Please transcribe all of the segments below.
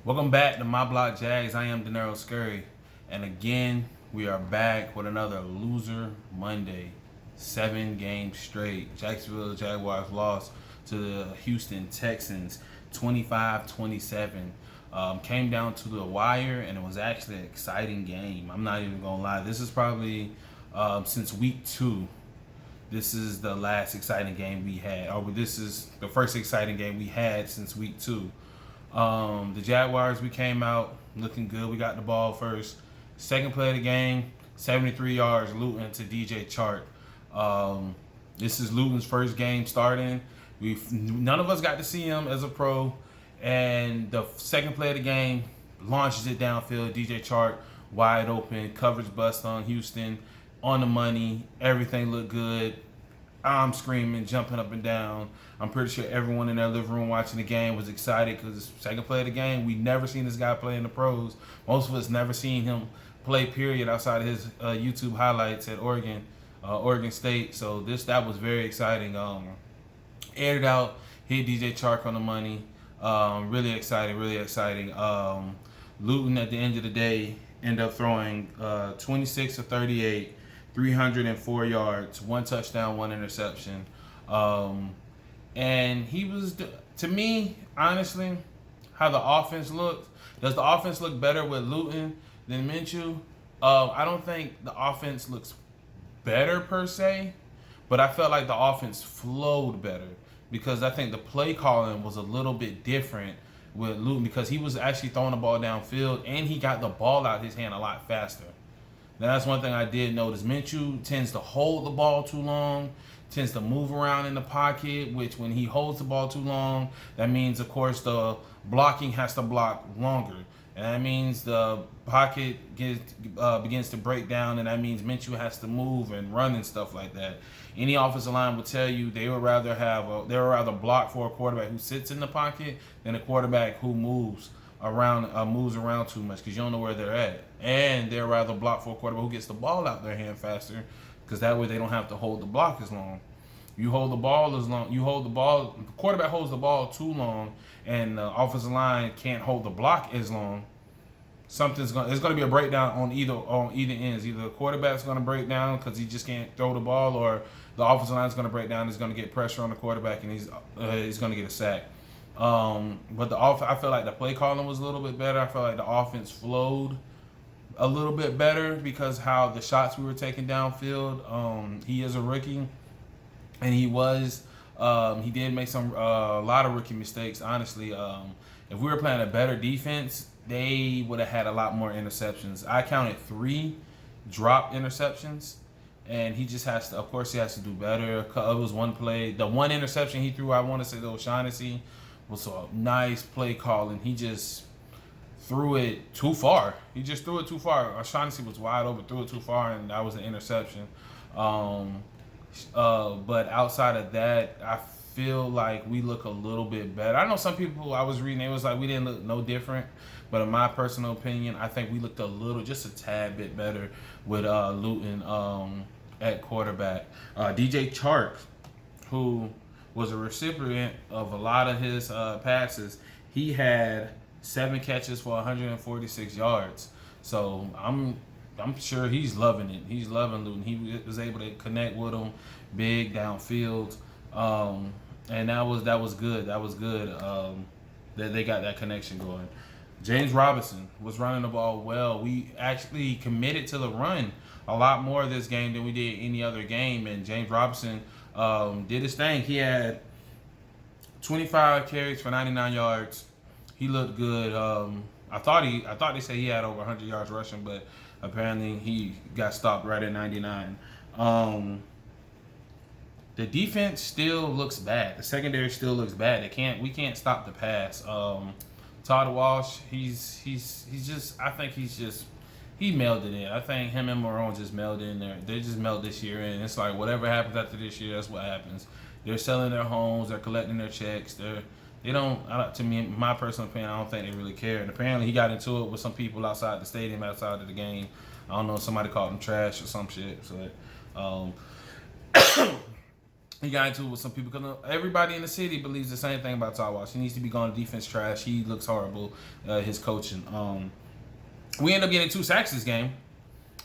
Welcome back to My Block Jags. I am Denero Scurry. And again, we are back with another Loser Monday. 7 games straight. Jacksonville Jaguars lost to the Houston Texans 25-27. Came down to the wire, and it was actually an exciting game. I'm not even going to lie. This is probably, since week 2, this is the last exciting game we had. Or this is the first exciting game we had since week 2. The Jaguars, we came out looking good. We got the ball first. Second play of the game, 73 yards, Luton to DJ Chark. This is Luton's first game starting. None of us got to see him as a pro. And the second play of the game, launches it downfield. DJ Chark, wide open, coverage bust on Houston, on the money. Everything looked good. I'm screaming, jumping up and down. I'm pretty sure everyone in their living room watching the game was excited because the second play of the game, we never seen this guy play in the pros. Most of us never seen him play, period, outside of his YouTube highlights at Oregon State. So that was very exciting. Aired out, hit DJ Chark on the money. Really exciting. Luton at the end of the day ended up throwing 26 of 38. 304 yards, 1 touchdown, 1 interception. And he was, to me, honestly, how the offense looked. Does the offense look better with Luton than Minshew? I don't think the offense looks better per se, but I felt like the offense flowed better because I think the play calling was a little bit different with Luton because he was actually throwing the ball downfield and he got the ball out his hand a lot faster. Now, that's one thing I did notice. Minshew tends to hold the ball too long, tends to move around in the pocket, which when he holds the ball too long, that means, of course, the blocking has to block longer. And that means the pocket begins to break down, and that means Minshew has to move and run and stuff like that. Any offensive line will tell you they would rather block for a quarterback who sits in the pocket than a quarterback who moves around too much because you don't know where they're at. And they'd rather block for a quarterback who gets the ball out their hand faster because that way they don't have to hold the block as long. You hold the ball as long. The quarterback holds the ball too long, and the offensive line can't hold the block as long. There's going to be a breakdown on either ends. Either the quarterback's going to break down because he just can't throw the ball, or the offensive line's going to break down. He's going to get pressure on the quarterback, and he's going to get a sack. But I feel like the play calling was a little bit better. I feel like the offense flowed a little bit better because how the shots we were taking downfield. He is a rookie, and he did make a lot of rookie mistakes. Honestly, if we were playing a better defense, they would have had a lot more interceptions. I counted 3 dropped interceptions, and he just has to. Of course, he has to do better. It was one play. The one interception he threw, I want to say, the O'Shaughnessy, was a nice play call, and he just threw it too far. O'Shaughnessy was wide open, threw it too far, and that was an interception. But outside of that, I feel like we look a little bit better. I know some people I was reading, it was like we didn't look no different, but in my personal opinion, I think we looked just a tad bit better with Luton at quarterback. DJ Chark, who was a recipient of a lot of his passes. He had 7 catches for 146 yards. So I'm sure he's loving it. He's loving Luton. He was able to connect with him big downfield. And that was good. That they got that connection going. James Robinson was running the ball well. We actually committed to the run a lot more this game than we did any other game. And James Robinson did his thing. He had 25 carries for 99 yards. He looked good. I thought they said he had over 100 yards rushing, but apparently he got stopped right at 99. The defense still looks bad. The secondary still looks bad. We can't stop the pass. Todd Walsh, he mailed it in. I think him and Marone just mailed in there. They just mailed this year in. It's like whatever happens after this year, that's what happens. They're selling their homes. They're collecting their checks. They don't. To me, in my personal opinion, I don't think they really care. And apparently, he got into it with some people outside the stadium, outside of the game. I don't know. Somebody called him trash or some shit. So, he got into it with some people because everybody in the city believes the same thing about Todd Walsh. He needs to be going defense trash. He looks horrible. His coaching. We end up getting 2 sacks this game.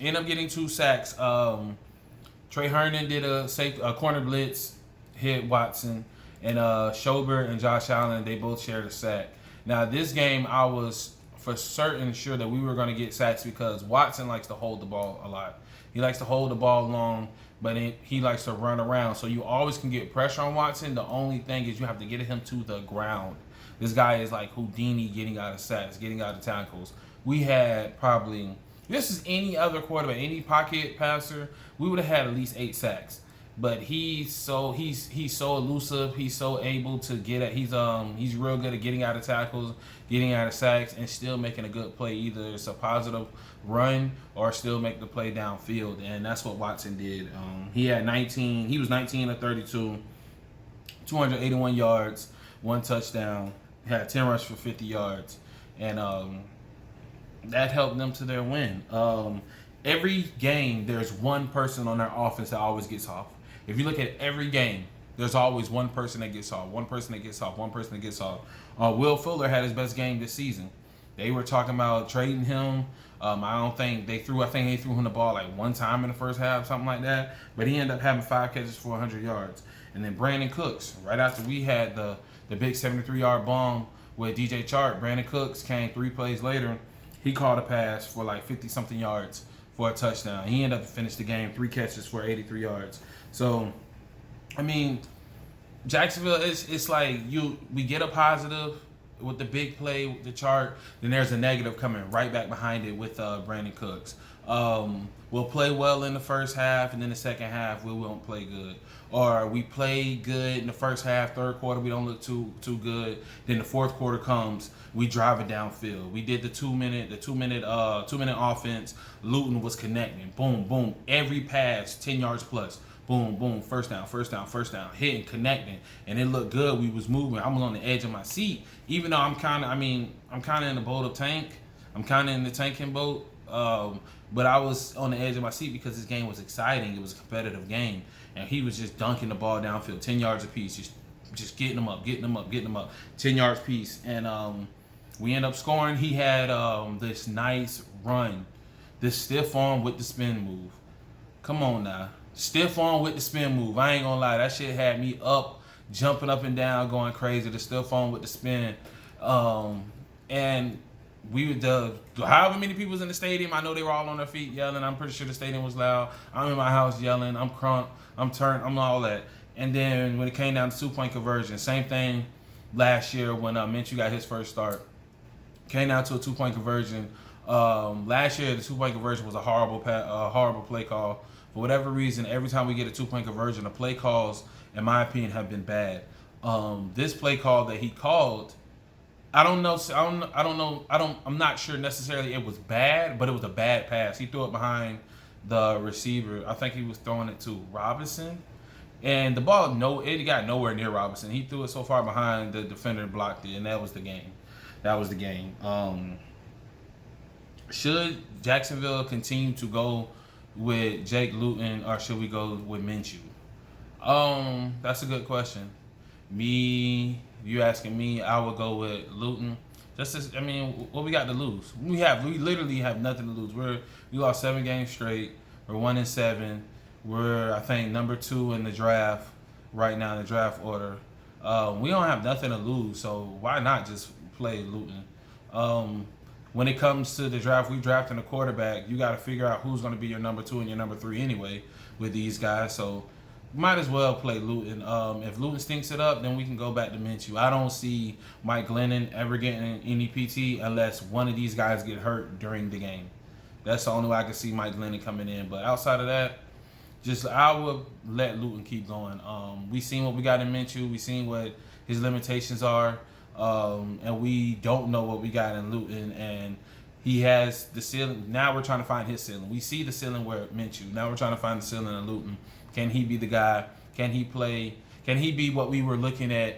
End up getting 2 sacks. Trey Herndon did a corner blitz, hit Watson, and Schobert and Josh Allen, they both shared a sack. Now this game, I was for certain sure that we were going to get sacks because Watson likes to hold the ball a lot. He likes to hold the ball long, but he likes to run around. So you always can get pressure on Watson. The only thing is you have to get him to the ground. This guy is like Houdini getting out of sacks, getting out of tackles. We had probably, this is any other quarterback, any pocket passer, we would have had at least 8 sacks. But he's so elusive. He's so able to get at. He's real good at getting out of tackles, getting out of sacks, and still making a good play. Either it's a positive run or still make the play downfield, and that's what Watson did. He had 19. He was 19 of 32, 281 yards, 1 touchdown. He had 10 rushes for 50 yards, and that helped them to their win. Every game, there's one person on their offense that always gets off. If you look at every game, there's always one person that gets off, one person that gets off, one person that gets off. Will Fuller had his best game this season. They were talking about trading him. I think they threw him the ball like 1 time in the first half, something like that. But he ended up having 5 catches for 100 yards. And then Brandon Cooks, right after we had the big 73-yard bomb with DJ Chark, Brandon Cooks came 3 plays later. He caught a pass for like 50-something yards for a touchdown. He ended up finishing the game 3 catches for 83 yards. So, I mean, Jacksonville, it's like we get a positive with the big play with the Chark, then there's a negative coming right back behind it with Brandon Cooks. We'll play well in the first half, and then the second half we won't play good. Or we play good in the first half, third quarter we don't look too good. Then the fourth quarter comes, we drive it downfield. We did the 2-minute offense. Luton was connecting, boom, boom, every pass 10 yards plus. Boom, boom, first down, hitting, connecting, and it looked good. We was moving. I was on the edge of my seat, even though I'm kind of in the boat of Tank. I'm kind of in the tanking boat, but I was on the edge of my seat because this game was exciting. It was a competitive game, and he was just dunking the ball downfield, 10 yards apiece, just getting them up, 10 yards apiece, and we end up scoring. He had this nice run, this stiff arm with the spin move. Come on now. Stiff arm with the spin move. I ain't gonna lie, that shit had me up, jumping up and down, going crazy. The stiff arm with the spin, and we were however many people was in the stadium. I know they were all on their feet yelling. I'm pretty sure the stadium was loud. I'm in my house yelling. I'm crunk. I'm turned. I'm all that. And then when it came down to 2-point conversion, same thing last year when Minshew got his first start. Came down to a 2-point conversion. Last year the 2-point conversion was a horrible play call. For whatever reason, every time we get a 2-point conversion, the play calls, in my opinion, have been bad. This play call that he called, I'm not sure necessarily it was bad, but it was a bad pass. He threw it behind the receiver. I think he was throwing it to Robinson, and the ball it got nowhere near Robinson. He threw it so far behind the defender and blocked it, and that was the game. Should Jacksonville continue to go with Jake Luton, or should we go with Minshew? That's a good question. You asking me, I would go with Luton. What we got to lose? We literally have nothing to lose. We lost 7 games straight. We're 1-7. We're, I think, number 2 in the draft right now in the draft order. We don't have nothing to lose, so why not just play Luton? When it comes to the draft, we drafting a quarterback. You got to figure out who's going to be your number 2 and your number 3 anyway with these guys. So might as well play Luton. If Luton stinks it up, then we can go back to Minshew. I don't see Mike Glennon ever getting any PT unless one of these guys get hurt during the game. That's the only way I can see Mike Glennon coming in. But outside of that, I would let Luton keep going. We seen what we got in Minshew. We seen what his limitations are. And we don't know what we got in Luton, and he has the ceiling. Now we're trying to find his ceiling. We see the ceiling where Minshew. Now we're trying to find the ceiling in Luton. Can he be the guy? Can he play? Can he be what we were looking at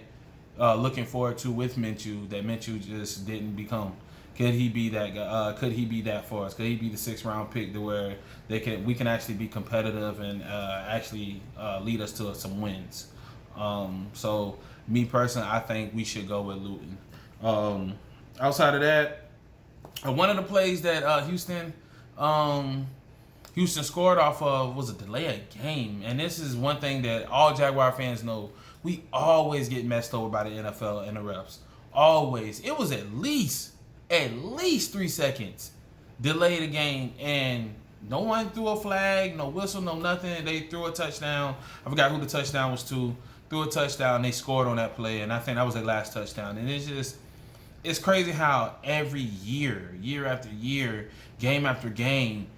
looking forward to with Minshew that Minshew just didn't become. Could he be that guy? Could he be that for us? Could he be the 6th-round pick to where we can actually be competitive and actually lead us to some wins? So me personally, I think we should go with Luton. Outside of that, one of the plays that Houston scored off of was a delay of game, and this is one thing that all Jaguar fans know. We always get messed over by the NFL and the refs. Always. It was at least 3 seconds delay the game, and no one threw a flag, no whistle, no nothing. They threw a touchdown. I forgot who the touchdown was to. Threw a touchdown. They scored on that play, and I think that was their last touchdown. And it's crazy how every year after year, game after game,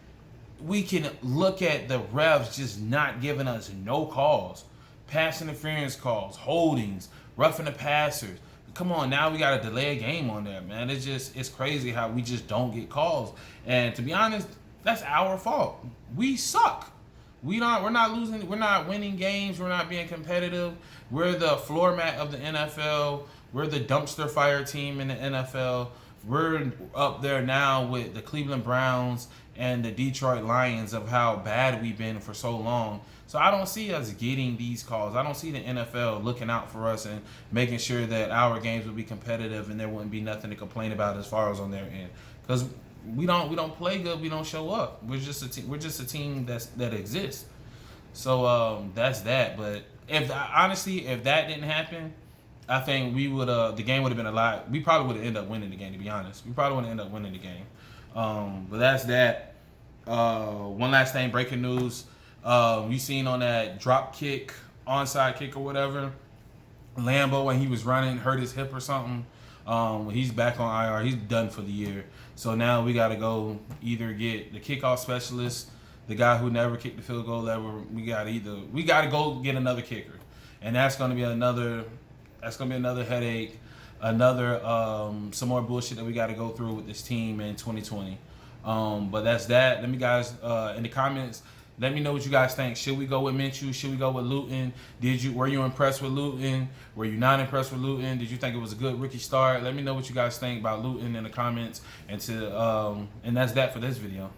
we can look at the refs just not giving us no calls. Pass interference calls, holdings, roughing the passers. Come on, now we got to delay a game on there, man. It's crazy how we just don't get calls. And to be honest, that's our fault. We suck. We're not losing, we're not winning games, we're not being competitive. We're the floor mat of the NFL. We're the dumpster fire team in the NFL. We're up there now with the Cleveland Browns and the Detroit Lions of how bad we've been for so long. So I don't see us getting these calls. I don't see the NFL looking out for us and making sure that our games will be competitive and there wouldn't be nothing to complain about as far as on their end. Because we don't play good. We don't show up. We're just a team that exists. So that's that. But if that didn't happen, I think we would the game would have been a lot. We probably would have ended up winning the game. To be honest, we probably would have ended up winning the game. But that's that. One last thing, breaking news. You seen on that drop kick, onside kick or whatever, Lambo when he was running hurt his hip or something. He's back on IR. He's done for the year. So now we got to go either get the kickoff specialist, the guy who never kicked the field goal ever. We got to go get another kicker, and that's going to be another headache, another some more bullshit that we got to go through with this team in 2020. But that's that. Let me guys in the comments. Let me know what you guys think. Should we go with Minshew? Should we go with Luton? Were you impressed with Luton? Were you not impressed with Luton? Did you think it was a good rookie start? Let me know what you guys think about Luton in the comments. And that's that for this video.